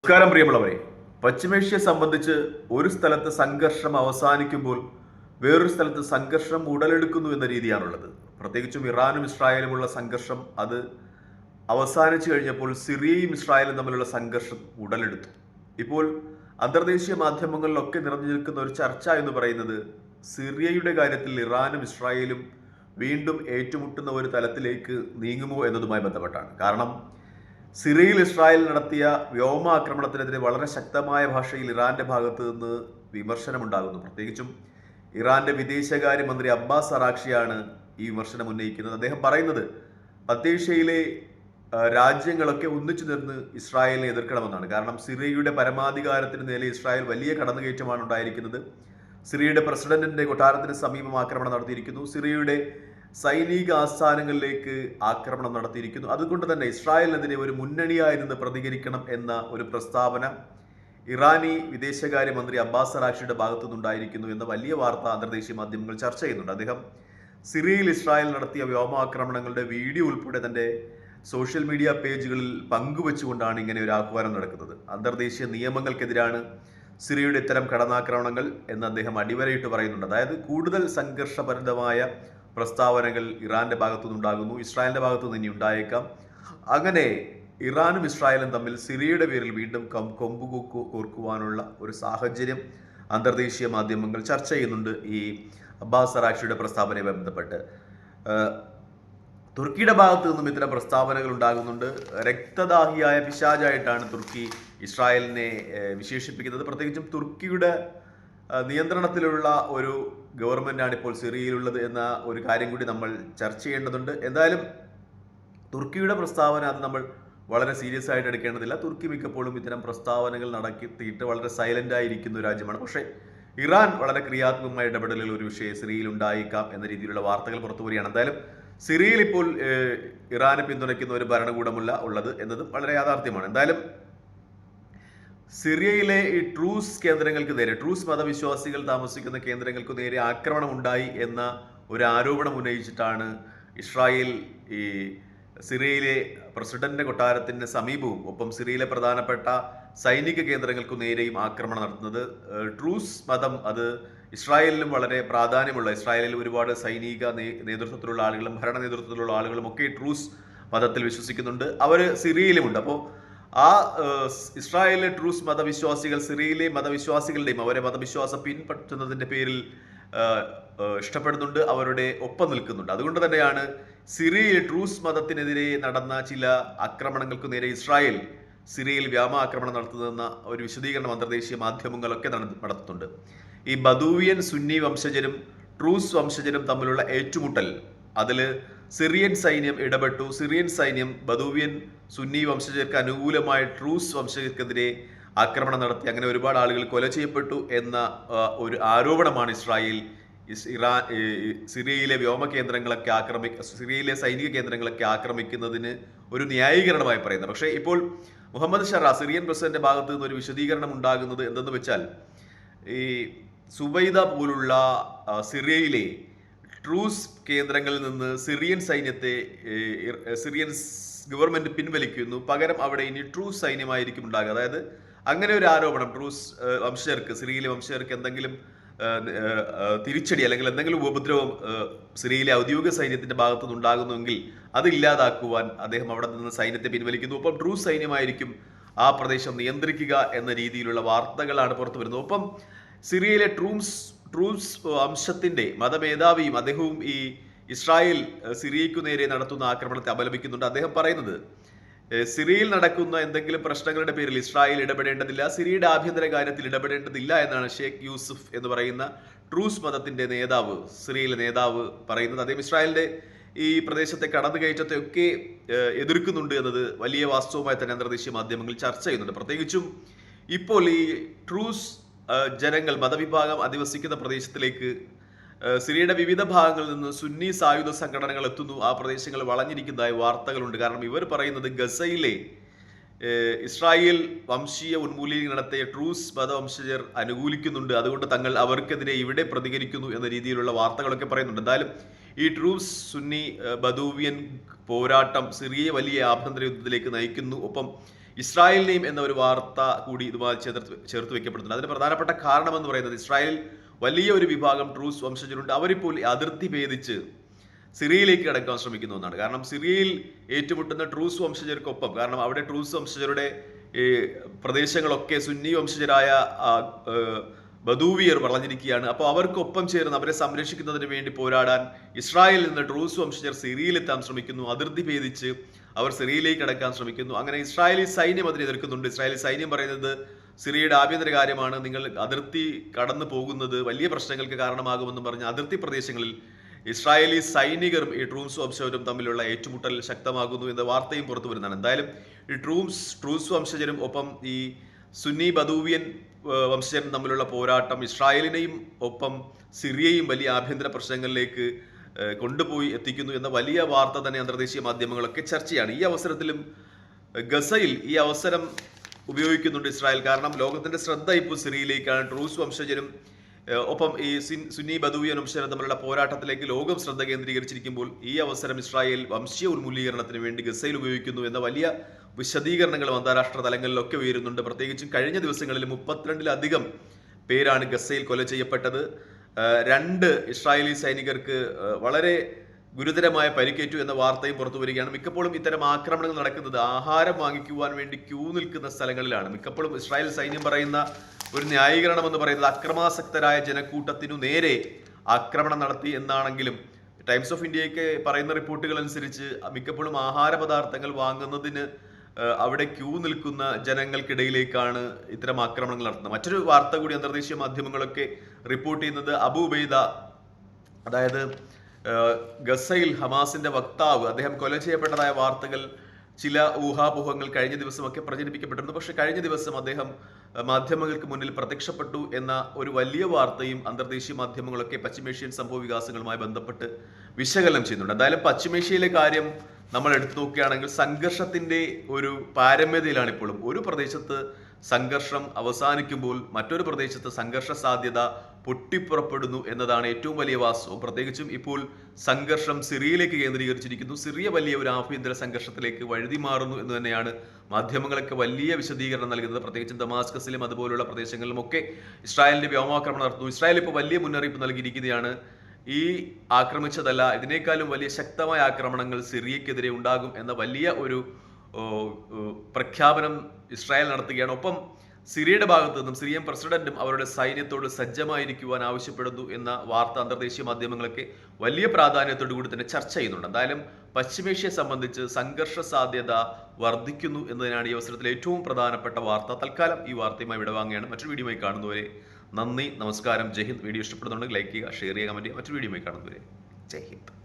നമസ്കാരം പ്രിയമുള്ളവരെ. പശ്ചിമേഷ്യയെ സംബന്ധിച്ച് ഒരു സ്ഥലത്ത് സംഘർഷം അവസാനിക്കുമ്പോൾ വേറൊരു സ്ഥലത്ത് സംഘർഷം ഉടലെടുക്കുന്നു എന്ന രീതിയാണുള്ളത്. പ്രത്യേകിച്ചും ഇറാനും ഇസ്രായേലുമുള്ള സംഘർഷം അത് അവസാനിച്ചു കഴിഞ്ഞപ്പോൾ സിറിയയും ഇസ്രായേലും തമ്മിലുള്ള സംഘർഷം ഉടലെടുത്തു. ഇപ്പോൾ അന്തർദേശീയ മാധ്യമങ്ങളിലൊക്കെ നിറഞ്ഞു നിൽക്കുന്ന ഒരു ചർച്ച എന്ന് പറയുന്നത് സിറിയയുടെ കാര്യത്തിൽ ഇറാനും ഇസ്രായേലും വീണ്ടും ഏറ്റുമുട്ടുന്ന ഒരു തലത്തിലേക്ക് നീങ്ങുമോ എന്നതുമായി ബന്ധപ്പെട്ടാണ്. കാരണം സിറിയയിൽ ഇസ്രായേൽ നടത്തിയ വ്യോമാക്രമണത്തിനെതിരെ വളരെ ശക്തമായ ഭാഷയിൽ ഇറാന്റെ ഭാഗത്ത് നിന്ന് വിമർശനമുണ്ടാകുന്നു. പ്രത്യേകിച്ചും ഇറാന്റെ വിദേശകാര്യമന്ത്രി അബ്ബാസ് അറാക്ഷിയാണ് ഈ വിമർശനം ഉന്നയിക്കുന്നത്. അദ്ദേഹം പറയുന്നത് മധ്യേഷ്യയിലെ രാജ്യങ്ങളൊക്കെ ഒന്നിച്ചു നിന്ന് ഇസ്രായേലിനെ എതിർക്കണമെന്നാണ്. കാരണം സിറിയയുടെ പരമാധികാരത്തിന് നേരെ ഇസ്രായേൽ വലിയ കടന്നുകയറ്റമാണ് ഉണ്ടായിരിക്കുന്നത്. സിറിയയുടെ പ്രസിഡന്റിന്റെ കൊട്ടാരത്തിന് സമീപം ആക്രമണം നടത്തിയിരിക്കുന്നു. സിറിയയുടെ സൈനിക ആസ്ഥാനങ്ങളിലേക്ക് ആക്രമണം നടത്തിയിരിക്കുന്നു. അതുകൊണ്ട് തന്നെ ഇസ്രായേലിനെതിരെ ഒരു മുന്നണിയായി നിന്ന് പ്രതികരിക്കണം എന്ന ഒരു പ്രസ്താവന ഇറാനി വിദേശകാര്യമന്ത്രി അബ്ബാസ് അറാക്ഷിയുടെ ഭാഗത്തു നിന്നുണ്ടായിരിക്കുന്നു എന്ന വലിയ വാർത്ത അന്തർദേശീയ മാധ്യമങ്ങൾ ചർച്ച ചെയ്യുന്നുണ്ട്. അദ്ദേഹം സിറിയയിൽ ഇസ്രായേൽ നടത്തിയ വ്യോമാക്രമണങ്ങളുടെ വീഡിയോ ഉൾപ്പെടെ തന്റെ സോഷ്യൽ മീഡിയ പേജുകളിൽ പങ്കുവെച്ചുകൊണ്ടാണ് ഇങ്ങനെ ഒരു ആഹ്വാനം നടക്കുന്നത്. അന്തർദേശീയ നിയമങ്ങൾക്കെതിരാണ് സിറിയയുടെ ഇത്തരം കടന്നാക്രമണങ്ങൾ എന്ന് അദ്ദേഹം അടിവരയിട്ട് പറയുന്നുണ്ട്. അതായത് കൂടുതൽ സംഘർഷഭരിതമായ പ്രസ്താവനകൾ ഇറാന്റെ ഭാഗത്തു നിന്നുണ്ടാകുന്നു, ഇസ്രായേലിന്റെ ഭാഗത്തു നിന്ന് ഇനി ഉണ്ടായേക്കാം. അങ്ങനെ ഇറാനും ഇസ്രായേലും തമ്മിൽ സിറിയയുടെ പേരിൽ വീണ്ടും കൊമ്പ് കോർക്കുവാനുള്ള ഒരു സാഹചര്യം അന്തർദേശീയ മാധ്യമങ്ങൾ ചർച്ച ചെയ്യുന്നുണ്ട്. ഈ അബ്ബാസ് അറാക്ഷിയുടെ പ്രസ്താവനയുമായി ബന്ധപ്പെട്ട് തുർക്കിയുടെ ഭാഗത്തു നിന്നും ഇത്തരം പ്രസ്താവനകൾ ഉണ്ടാകുന്നുണ്ട്. രക്തദാഹിയായ പിശാചായിട്ടാണ് തുർക്കി ഇസ്രായേലിനെ വിശേഷിപ്പിക്കുന്നത്. പ്രത്യേകിച്ചും തുർക്കിയുടെ നിയന്ത്രണത്തിലുള്ള ഒരു ഗവൺമെന്റാണ് ഇപ്പോൾ സിറിയയിലുള്ളത് എന്ന ഒരു കാര്യം കൂടി നമ്മൾ ചർച്ച ചെയ്യേണ്ടതുണ്ട്. എന്തായാലും തുർക്കിയുടെ പ്രസ്താവന അത് നമ്മൾ വളരെ സീരിയസ് ആയിട്ട് എടുക്കേണ്ടതില്ല. തുർക്കി മിക്കപ്പോഴും ഇത്തരം പ്രസ്താവനകൾ നടത്തിയിട്ട് വളരെ സൈലന്റ് ആയിരിക്കുന്ന ഒരു രാജ്യമാണ്. പക്ഷേ ഇറാൻ വളരെ ക്രിയാത്മകമായ ഇടപെടലുകൾ ഒരു വിഷയം സിറിയയിൽ ഉണ്ടായേക്കാം എന്ന രീതിയിലുള്ള വാർത്തകൾ പുറത്തു വരികയാണ്. എന്തായാലും സിറിയയിൽ ഇപ്പോൾ ഇറാനെ പിന്തുണയ്ക്കുന്ന ഒരു ഭരണകൂടമല്ല ഉള്ളത് എന്നതും വളരെ യാഥാർത്ഥ്യമാണ്. എന്തായാലും സിറിയയിലെ ഈ ട്രൂസ് കേന്ദ്രങ്ങൾക്ക് നേരെ, ട്രൂസ് മതവിശ്വാസികൾ താമസിക്കുന്ന കേന്ദ്രങ്ങൾക്ക് നേരെ ആക്രമണം ഉണ്ടായി എന്ന ഒരു ആരോപണം ഉന്നയിച്ചിട്ടാണ് ഇസ്രായേൽ ഈ സിറിയയിലെ പ്രസിഡന്റ് കൊട്ടാരത്തിന് സമീപവും ഒപ്പം സിറിയയിലെ പ്രധാനപ്പെട്ട സൈനിക കേന്ദ്രങ്ങൾക്കു നേരെയും ആക്രമണം നടത്തുന്നത്. ട്രൂസ് മതം അത് ഇസ്രായേലിലും വളരെ പ്രാധാന്യമുള്ള, ഇസ്രായേലിൽ ഒരുപാട് സൈനിക നേതൃത്വത്തിലുള്ള ആളുകളും ഭരണ നേതൃത്വത്തിലുള്ള ആളുകളും ഒക്കെ ട്രൂസ് മതത്തിൽ വിശ്വസിക്കുന്നുണ്ട്. അവർ സിറിയയിലുമുണ്ട്. അപ്പോൾ ആ ഇസ്രായേലിലെ ട്രൂസ് മതവിശ്വാസികൾ സിറിയയിലെ മതവിശ്വാസികളുടെയും അവരെ മതവിശ്വാസം പിൻപറ്റുന്നതിന്റെ പേരിൽ ഇഷ്ടപ്പെടുന്നുണ്ട്, അവരുടെ ഒപ്പം നിൽക്കുന്നുണ്ട്. അതുകൊണ്ട് തന്നെയാണ് സിറിയയിൽ ട്രൂസ് മതത്തിനെതിരെ നടന്ന ചില ആക്രമണങ്ങൾക്ക് നേരെ ഇസ്രായേൽ സിറിയയിൽ വ്യോമാക്രമണം നടത്തുന്നതെന്ന ഒരു വിശദീകരണം അന്തർദേശീയ മാധ്യമങ്ങളൊക്കെ നടത്തുന്നുണ്ട്. ഈ ബദൂവിയൻ സുന്നി വംശജരും ട്രൂസ് വംശജരും തമ്മിലുള്ള ഏറ്റുമുട്ടൽ, അതിൽ സിറിയൻ സൈന്യം ഇടപെട്ടു. സിറിയൻ സൈന്യം ബദൂവിയൻ സുന്നി വംശജർക്ക് അനുകൂലമായ ട്രൂസ് വംശജർക്കെതിരെ ആക്രമണം നടത്തി. അങ്ങനെ ഒരുപാട് ആളുകൾ കൊല ചെയ്യപ്പെട്ടു എന്ന ഒരു ആരോപണമാണ് ഇസ്രായേൽ സിറിയയിലെ വ്യോമ കേന്ദ്രങ്ങളൊക്കെ സിറിയയിലെ സൈനിക കേന്ദ്രങ്ങളൊക്കെ ആക്രമിക്കുന്നതിന് ഒരു ന്യായീകരണമായി പറയുന്നത്. പക്ഷേ ഇപ്പോൾ മുഹമ്മദ് ഷറ സിറിയൻ പ്രസിഡന്റിന്റെ ഭാഗത്ത് നിന്ന് ഒരു വിശദീകരണം ഉണ്ടാകുന്നത് എന്തെന്ന് വെച്ചാൽ, ഈ സുബൈദ പോലുള്ള സിറിയയിലെ ട്രൂസ് കേന്ദ്രങ്ങളിൽ നിന്ന് സിറിയൻ സൈന്യത്തെ സിറിയൻ ഗവൺമെന്റ് പിൻവലിക്കുന്നു, പകരം അവിടെ ഇനി ട്രൂസ് സൈന്യമായിരിക്കും ഉണ്ടാകുക. അതായത് അങ്ങനെ ഒരു ആരോപണം ട്രൂസ് വംശജർക്ക്, സിറിയയിലെ വംശജർക്ക് എന്തെങ്കിലും തിരിച്ചടി അല്ലെങ്കിൽ എന്തെങ്കിലും ഉപദ്രവം സിറിയയിലെ ഔദ്യോഗിക സൈന്യത്തിന്റെ ഭാഗത്തു നിന്നുണ്ടാകുന്നുവെങ്കിൽ അത് ഇല്ലാതാക്കുവാൻ അദ്ദേഹം അവിടെ നിന്ന് സൈന്യത്തെ പിൻവലിക്കുന്നു. ഒപ്പം ട്രൂസ് സൈന്യമായിരിക്കും ആ പ്രദേശം നിയന്ത്രിക്കുക എന്ന രീതിയിലുള്ള വാർത്തകളാണ് പുറത്തു വരുന്നത്. ഒപ്പം സിറിയയിലെ ട്രൂസ് വംശത്തിന്റെ മതമേധാവിയും അദ്ദേഹവും ഈ ഇസ്രായേൽ സിറിയയ്ക്കു നേരെ നടത്തുന്ന ആക്രമണത്തെ അപലപിക്കുന്നുണ്ട്. അദ്ദേഹം പറയുന്നത് സിറിയയിൽ നടക്കുന്ന എന്തെങ്കിലും പ്രശ്നങ്ങളുടെ പേരിൽ ഇസ്രായേൽ ഇടപെടേണ്ടതില്ല, സിറിയയുടെ ആഭ്യന്തര കാര്യത്തിൽ ഇടപെടേണ്ടതില്ല എന്നാണ് ഷേഖ് യൂസുഫ് എന്ന് പറയുന്ന ട്രൂസ് മതത്തിന്റെ നേതാവ്, സിറിയയിലെ നേതാവ് പറയുന്നത്. അദ്ദേഹം ഇസ്രായേലിന്റെ ഈ പ്രദേശത്തെ കടന്നുകയറ്റത്തെ ഒക്കെ എതിർക്കുന്നുണ്ട് എന്നത് വലിയ വാസ്തവമായി തന്നെ അന്തർദേശീയ മാധ്യമങ്ങൾ ചർച്ച ചെയ്യുന്നുണ്ട്. പ്രത്യേകിച്ചും ഇപ്പോൾ ഈ ട്രൂസ് ജനങ്ങൾ, മതവിഭാഗം അധിവസിക്കുന്ന പ്രദേശത്തിലേക്ക് സിറിയയുടെ വിവിധ ഭാഗങ്ങളിൽ നിന്ന് സുന്നി സായുധ സംഘടനകൾ എത്തുന്നു. ആ പ്രദേശങ്ങൾ വളഞ്ഞിരിക്കുന്നതായി വാർത്തകളുണ്ട്. കാരണം ഇവർ പറയുന്നത് ഗസയിലെ ഇസ്രായേൽ വംശീയ ഉന്മൂലനം നടത്തിയ ട്രൂസ് മതവംശജർ അനുകൂലിക്കുന്നുണ്ട്, അതുകൊണ്ട് അവർക്കെതിരെ ഇവിടെ പ്രതികരിക്കുന്നു എന്ന രീതിയിലുള്ള വാർത്തകളൊക്കെ പറയുന്നുണ്ട്. എന്തായാലും ഈ ട്രൂസ് സുന്നി ബദൂവിയൻ പോരാട്ടം സിറിയയെ വലിയ ആഭ്യന്തര യുദ്ധത്തിലേക്ക് നയിക്കുന്നു. ഒപ്പം ഇസ്രായേലിനെയും എന്ന ഒരു വാർത്ത കൂടി ഇതുമായി ചേർത്ത് വെക്കപ്പെടുന്നുണ്ട്. അതിന് പ്രധാനപ്പെട്ട കാരണമെന്ന് പറയുന്നത് ഇസ്രായേൽ വലിയ ഒരു വിഭാഗം ട്രൂസ് വംശജരുണ്ട്. അവരിപ്പോൾ അതിർത്തി ഭേദിച്ച് സിറിയയിലേക്ക് കടക്കാൻ ശ്രമിക്കുന്ന ഒന്നാണ്. കാരണം സിറിയയിൽ ഏറ്റുമുട്ടുന്ന ട്രൂസ് വംശജർക്കൊപ്പം, കാരണം അവിടെ ട്രൂസ് വംശജരുടെ പ്രദേശങ്ങളൊക്കെ സുന്നി വംശജരായ ബദൂവിയർ വളഞ്ഞിരിക്കുകയാണ്. അപ്പോൾ അവർക്കൊപ്പം ചേർന്ന് അവരെ സംരക്ഷിക്കുന്നതിന് വേണ്ടി പോരാടാൻ ഇസ്രായേലിൽ നിന്ന് ട്രൂസ് വംശജർ സിറിയയിലെത്താൻ ശ്രമിക്കുന്നു. അതിർത്തി ഭേദിച്ച് അവർ സിറിയയിലേക്ക് കടക്കാൻ ശ്രമിക്കുന്നു. അങ്ങനെ ഇസ്രായേലി സൈന്യം അതിനെ എതിർക്കുന്നുണ്ട്. ഇസ്രായേലി സൈന്യം പറയുന്നത് സിറിയയുടെ ആഭ്യന്തര കാര്യമാണ്, നിങ്ങൾ അതിർത്തി കടന്നു പോകുന്നത് വലിയ പ്രശ്നങ്ങൾക്ക് കാരണമാകുമെന്ന് പറഞ്ഞ് അതിർത്തി പ്രദേശങ്ങളിൽ ഇസ്രായേലി സൈനികരും ഈ ട്രൂസ് വംശജരും തമ്മിലുള്ള ഏറ്റുമുട്ടൽ ശക്തമാകുന്നു എന്ന വാർത്തയും പുറത്തു വരുന്നതാണ്. എന്തായാലും ഈ ട്രൂസ് വംശജരും ഒപ്പം ഈ സുന്നി ബദൂവിയൻ വംശജരും തമ്മിലുള്ള പോരാട്ടം ഇസ്രായേലിനെയും ഒപ്പം സിറിയയും വലിയ ആഭ്യന്തര പ്രശ്നങ്ങളിലേക്ക് കൊണ്ടുപോയി എത്തിക്കുന്നു എന്ന വലിയ വാർത്ത തന്നെ അന്തർദേശീയ മാധ്യമങ്ങളൊക്കെ ചർച്ചയാണ്. ഈ അവസരത്തിലും ഗസയിൽ ഈ അവസരം ഉപയോഗിക്കുന്നുണ്ട് ഇസ്രായേൽ. കാരണം ലോകത്തിന്റെ ശ്രദ്ധ ഇപ്പോൾ സിറിയയിലേക്കാണ്. ട്രൂസ് വംശജരും ഒപ്പം ഈ സുന്നി ബദൂവിയൻ വംശജരും തമ്മിലുള്ള പോരാട്ടത്തിലേക്ക് ലോകം ശ്രദ്ധ കേന്ദ്രീകരിച്ചിരിക്കുമ്പോൾ ഈ അവസരം ഇസ്രായേൽ വംശീയ ഉന്മൂലീകരണത്തിന് വേണ്ടി ഗസയിൽ ഉപയോഗിക്കുന്നു എന്ന വലിയ വിശദീകരണങ്ങളും അന്താരാഷ്ട്ര തലങ്ങളിലൊക്കെ ഉയരുന്നുണ്ട്. പ്രത്യേകിച്ചും കഴിഞ്ഞ ദിവസങ്ങളിൽ 32-ലധികം പേരാണ് ഗസയിൽ കൊല ചെയ്യപ്പെട്ടത്. 2 ഇസ്രായേലി സൈനികർക്ക് വളരെ ഗുരുതരമായ പരിക്കേറ്റു എന്ന വാർത്തയും പുറത്തു വരികയാണ്. മിക്കപ്പോഴും ഇത്തരം ആക്രമണങ്ങൾ നടക്കുന്നത് ആഹാരം വാങ്ങിക്കുവാൻ വേണ്ടി ക്യൂ നിൽക്കുന്ന സ്ഥലങ്ങളിലാണ്. മിക്കപ്പോഴും ഇസ്രായേൽ സൈന്യം പറയുന്ന ഒരു ന്യായീകരണം എന്ന് പറയുന്നത് അക്രമാസക്തരായ ജനക്കൂട്ടത്തിനു നേരെ ആക്രമണം നടത്തി എന്നാണെങ്കിലും ടൈംസ് ഓഫ് ഇന്ത്യയൊക്കെ പറയുന്ന റിപ്പോർട്ടുകൾ അനുസരിച്ച് മിക്കപ്പോഴും ആഹാര പദാർത്ഥങ്ങൾ വാങ്ങുന്നതിന് അവിടെ ക്യൂ നിൽക്കുന്ന ജനങ്ങൾക്കിടയിലേക്കാണ് ഇത്തരം ആക്രമണങ്ങൾ നടത്തുന്നത്. മറ്റൊരു വാർത്ത കൂടി അന്തർദേശീയ മാധ്യമങ്ങളൊക്കെ റിപ്പോർട്ട് ചെയ്യുന്നത് അബൂ ഉബൈദ, അതായത് ഗസയിൽ ഹമാസിന്റെ വക്താവ്, അദ്ദേഹം കൊല ചെയ്യപ്പെട്ടതായ വാർത്തകൾ ചില ഊഹാപോഹങ്ങൾ കഴിഞ്ഞ ദിവസമൊക്കെ പ്രചരിപ്പിക്കപ്പെട്ടിരുന്നു. പക്ഷെ കഴിഞ്ഞ ദിവസം അദ്ദേഹം മാധ്യമങ്ങൾക്ക് മുന്നിൽ പ്രത്യക്ഷപ്പെട്ടു എന്ന ഒരു വലിയ വാർത്തയും അന്തർദേശീയ മാധ്യമങ്ങളൊക്കെ പശ്ചിമേഷ്യൻ സംഭവ വികാസങ്ങളുമായി ബന്ധപ്പെട്ട് വിശകലനം ചെയ്യുന്നുണ്ട്. എന്തായാലും പശ്ചിമേഷ്യയിലെ കാര്യം നമ്മൾ എടുത്തു നോക്കുകയാണെങ്കിൽ സംഘർഷത്തിന്റെ ഒരു പാരമ്യതയിലാണ് ഇപ്പോഴും. ഒരു പ്രദേശത്ത് സംഘർഷം അവസാനിക്കുമ്പോൾ മറ്റൊരു പ്രദേശത്ത് സംഘർഷ സാധ്യത പൊട്ടിപ്പുറപ്പെടുന്നു എന്നതാണ് ഏറ്റവും വലിയ വാസ്തവം. പ്രത്യേകിച്ചും ഇപ്പോൾ സംഘർഷം സിറിയയിലേക്ക് കേന്ദ്രീകരിച്ചിരിക്കുന്നു. സിറിയ വലിയ ഒരു ആഭ്യന്തര സംഘർഷത്തിലേക്ക് വഴുതി മാറുന്നു എന്ന് തന്നെയാണ് മാധ്യമങ്ങളൊക്കെ വലിയ വിശദീകരണം നൽകുന്നത്. പ്രത്യേകിച്ചും ദമാസ്കസിലും അതുപോലുള്ള പ്രദേശങ്ങളിലും ഒക്കെ ഇസ്രായേലിന്റെ വ്യോമാക്രമണം നടത്തുന്നു. ഇസ്രായേൽ ഇപ്പോൾ വലിയ മുന്നറിയിപ്പ് നൽകിയിരിക്കുകയാണ്. ഈ ആക്രമിച്ചതല്ല, ഇതിനേക്കാളും വലിയ ശക്തമായ ആക്രമണങ്ങൾ സിറിയക്കെതിരെ ഉണ്ടാകും എന്ന വലിയ ഒരു പ്രഖ്യാപനം ഇസ്രായേൽ നടത്തുകയാണ്. ഒപ്പം സിറിയയുടെ ഭാഗത്തു നിന്നും സിറിയൻ പ്രസിഡന്റും അവരുടെ സൈന്യത്തോട് സജ്ജമായിരിക്കുവാൻ ആവശ്യപ്പെടുന്നു എന്ന വാർത്ത അന്തർദേശീയ മാധ്യമങ്ങളൊക്കെ വലിയ പ്രാധാന്യത്തോടു കൂടി തന്നെ ചർച്ച ചെയ്യുന്നുണ്ട്. എന്തായാലും പശ്ചിമേഷ്യയെ സംബന്ധിച്ച് സംഘർഷ സാധ്യത വർദ്ധിക്കുന്നു എന്നതിനാണ് ഈ അവസരത്തിൽ ഏറ്റവും പ്രധാനപ്പെട്ട വാർത്ത. തൽക്കാലം ഈ വാർത്തയുമായി വിടവാങ്ങുകയാണ്. മറ്റൊരു വീഡിയോയുമായി കാണുന്നവരെ നന്ദി, നമസ്കാരം, ജയ് ഹിന്ദ്. വീഡിയോ ഇഷ്ടപ്പെടുന്നുണ്ടെങ്കിൽ ലൈക്ക് ചെയ്യുക, ഷെയർ ചെയ്യുക, കമന്റ് ചെയ്യുക. മറ്റൊരു വീഡിയോയുമായി കാണുന്നവരെ ജയ് ഹിന്ദ്.